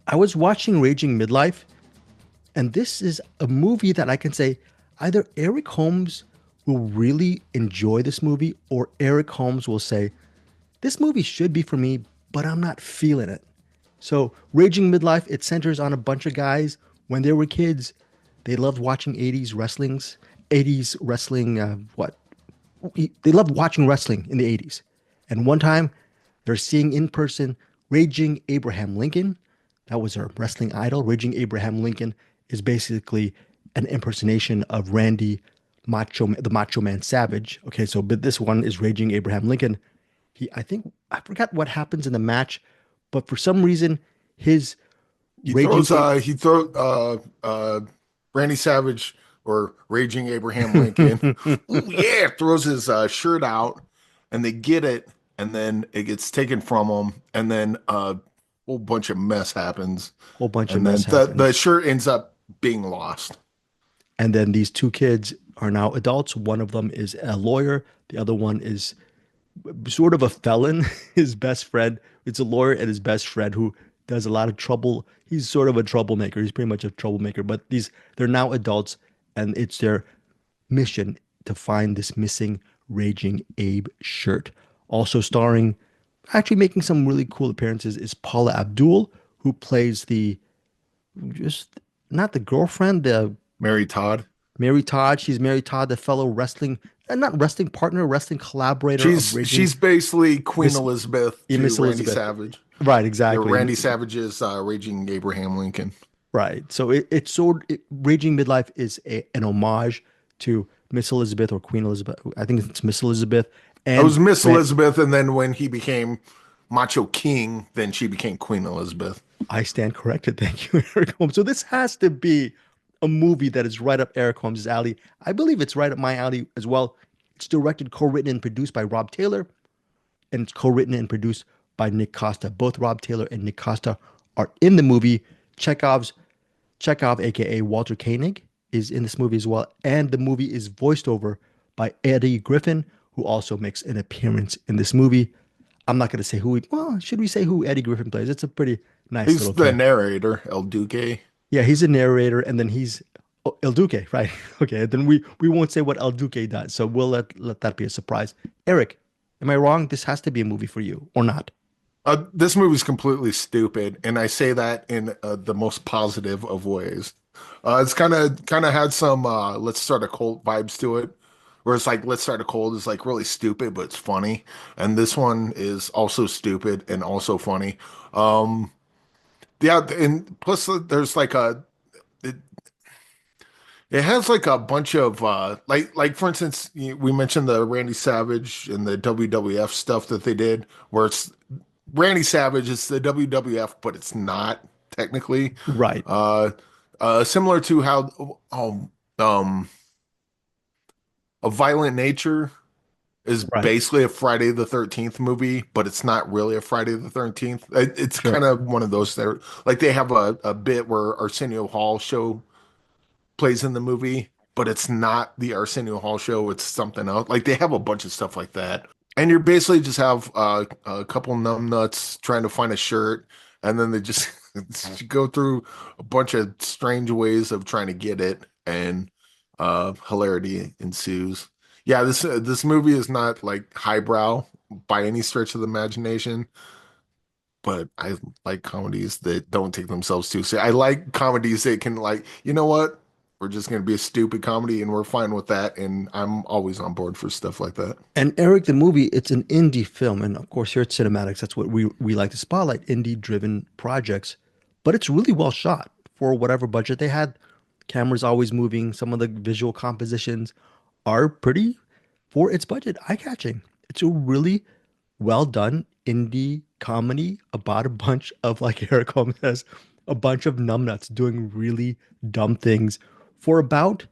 I was watching Raging Midlife, and this is a movie that I can say either Eric Holmes will really enjoy this movie, or Eric Holmes will say, this movie should be for me, but I'm not feeling it. So, Raging Midlife, it centers on a bunch of guys when they were kids. They loved watching 80s wrestlings, 80s wrestling, they loved watching wrestling in the 80s. And one time they're seeing in person Raging Abraham Lincoln. That was our wrestling idol. Raging Abraham Lincoln is basically an impersonation of the Macho Man Savage. Okay, so but this one is Raging Abraham Lincoln. I think I forgot what happens in the match, but for some reason his He Raging throws he throw Randy Savage or Raging Abraham Lincoln. Oh yeah, throws his shirt out and they get it and then it gets taken from him and then a whole bunch of mess happens whole bunch of and then mess the happens. shirt ends up being lost. And then these two kids are now adults. One of them is a lawyer. The other one is sort of a felon. His best friend, it's a lawyer and his best friend who does a lot of trouble. He's sort of a troublemaker. He's pretty much a troublemaker, but they're now adults and it's their mission to find this missing Raging Abe shirt. Also starring, actually making some really cool appearances is Paula Abdul, who plays the just not the girlfriend, the Mary Todd. Mary Todd. She's Mary Todd, the fellow wrestling, not wrestling partner, wrestling collaborator of She's Raging basically Queen Miss Elizabeth to Miss Randy Elizabeth. Savage. Right, Yeah, exactly. Randy Savage is Raging Abraham Lincoln. Right. So Raging Midlife is an homage to Miss Elizabeth or Queen Elizabeth. I think it's Miss Elizabeth I and was Miss Ran- Elizabeth, and then when he became Macho King, then she became Queen Elizabeth. I stand corrected. Thank you, Eric Holmes. So this has to be a movie that is right up Eric Holmes' alley. I believe it's right up my alley as well. It's directed, co-written, and produced by Rob Taylor, and it's co-written and produced by Nic Costa. Both Rob Taylor and Nic Costa are in the movie. Chekhov's Chekhov, aka Walter Koenig, is in this movie as well, and the movie is voiced over by Eddie Griffin, who also makes an appearance in this movie. I'm not going to say who. Well, should we say who Eddie Griffin plays? It's a pretty nice He's little the character. narrator, El Duque. Yeah, he's a narrator, and then he's El Duque, right? Okay, then we won't say what El Duque does, so we'll let that be a surprise. Eric, am I wrong? This has to be a movie for you, or not? This movie's completely stupid, and I say that in the most positive of ways. It's kind of had some let's start a cult vibes to it, where it's like let's start a cult is like really stupid, but it's funny, and this one is also stupid and also funny. Um, yeah, and plus there's like it, it has like a bunch of like for instance we mentioned the Randy Savage and the WWF stuff that they did, where it's Randy Savage is the WWF, but it's not technically. Right, Uh, Similar to how um, a Violent Nature is right, basically a Friday the 13th movie, but it's not really a Friday the 13th. It's sure. kind of one of those that like they have a bit where Arsenio Hall show plays in the movie, but it's not the Arsenio Hall show. It's something else. Like they have a bunch of stuff like that. And you basically just have a couple numbnuts trying to find a shirt, and then they just go through a bunch of strange ways of trying to get it, and hilarity ensues. Yeah, this movie is not like highbrow by any stretch of the imagination, but I like comedies that don't take themselves too seriously. I like comedies that can like, you know what? We're just going to be a stupid comedy and we're fine with that. And I'm always on board for stuff like that. And Eric, the movie, it's an indie film, and of course here at Cinematics, that's what we like to spotlight, indie-driven projects. But it's really well shot for whatever budget they had. Camera's always moving. Some of the visual compositions are pretty, for its budget, eye-catching. It's a really well done indie comedy about a bunch of, like Eric Holmes says, a bunch of numbnuts doing really dumb things for about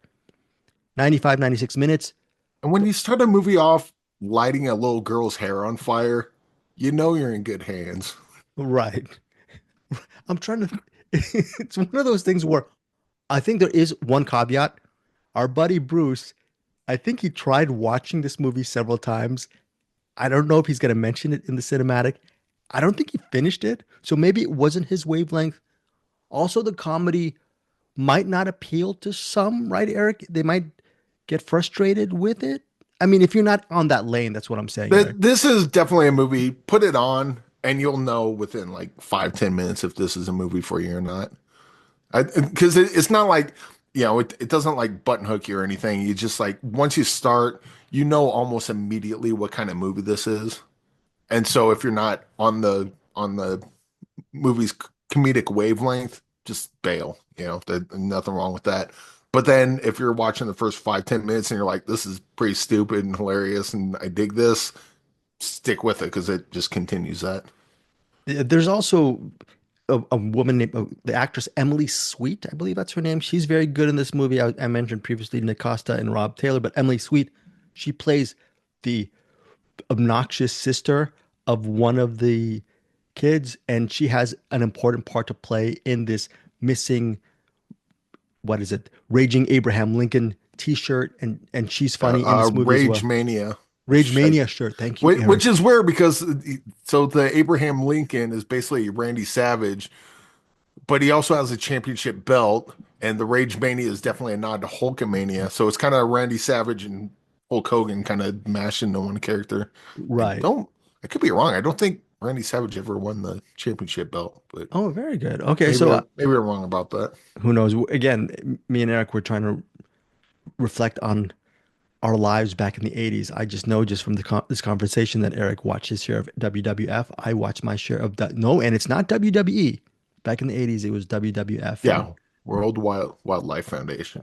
95, 96 minutes. And when you start a movie off lighting a little girl's hair on fire, you know you're in good hands. Right. I'm trying to. It's one of those things where I think there is one caveat. Our buddy Bruce, I think he tried watching this movie several times. I don't know if he's going to mention it in the cinematic. I don't think he finished it. So maybe it wasn't his wavelength, Also, the comedy might not appeal to some, right, Eric? They might get frustrated with it. I mean, if you're not on that lane, that's what I'm saying, Eric. But this is definitely a movie. Put it on, and you'll know within like 5, 10 minutes if this is a movie for you or not. Because it's not like, it doesn't like button hook you or anything. You just like once you start, you know almost immediately what kind of movie this is. And so if you're not on the movie's comedic wavelength, just bail. There's nothing wrong with that. But then if you're watching the first 5, 10 minutes and you're like, this is pretty stupid and hilarious and I dig this, stick with it because it just continues that. There's also a woman named the actress Emily Sweet, I believe that's her name. She's very good in this movie. I mentioned previously Nic Costa and Rob Taylor, but Emily Sweet, she plays the obnoxious sister of one of the kids, and she has an important part to play in this missing, what is it, Raging Abraham Lincoln T-shirt, and she's funny in this movie as Rage well. Mania. Rage Mania shirt. Thank you, Which Eric. is weird because so the Abraham Lincoln is basically Randy Savage, but he also has a championship belt, and the Rage Mania is definitely a nod to Hulkamania. So it's kind of Randy Savage and Hulk Hogan kind of mashed into one character. I Right. don't, I could be wrong. I don't think Randy Savage ever won the championship belt, but Oh, very good. Okay, maybe so maybe I'm wrong about that. who knows? Again, me and Eric were trying to reflect on our lives back in the 80s. I just know just from this conversation that Eric watched his share of WWF. I watched my share of no, and it's not WWE. Back in the 80s, it was WWF. Yeah, World Wildlife Foundation.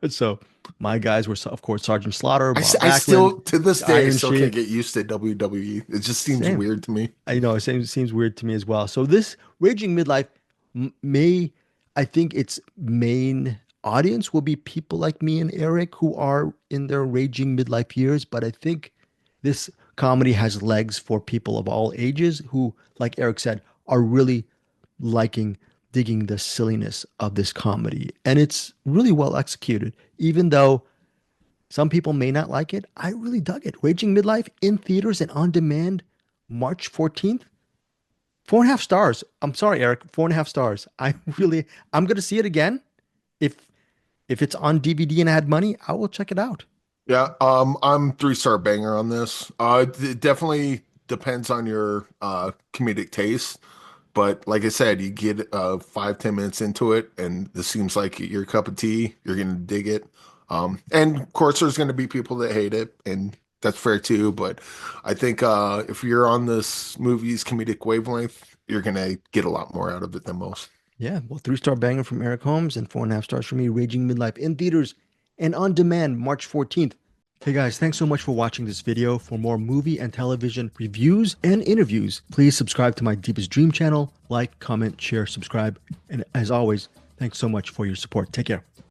So my guys were, of course, Sergeant Slaughter, Bob I Backlund, still to this day I Iron still can't Sheik. get used to WWE. It just seems Same. weird to me. I know it seems weird to me as well. So this Raging Midlife may, I think its main audience will be people like me and Eric who are in their raging midlife years. But I think this comedy has legs for people of all ages who, like Eric said, are really digging the silliness of this comedy. And it's really well executed, even though some people may not like it. I really dug it. Raging Midlife in theaters and on demand March 14th. 4.5 stars. I'm sorry, Eric. 4.5 stars. I'm gonna see it again. If if it's on DVD and I had money, I will check it out. Yeah, I'm 3-star banger on this. It definitely depends on your comedic taste, but like I said, you get 5, 10 minutes into it, and this seems like your cup of tea. You're gonna dig it. And of course, there's gonna be people that hate it, and that's fair too. But I think if you're on this movie's comedic wavelength, you're gonna get a lot more out of it than most. Yeah, well, 3-star banger from Eric Holmes and 4.5 stars from me. Raging Midlife in theaters and on demand March 14th. Hey guys, thanks so much for watching this video. For more movie and television reviews and interviews, please subscribe to my Deepest Dream channel. Like, comment, share, subscribe. And as always, thanks so much for your support. Take care.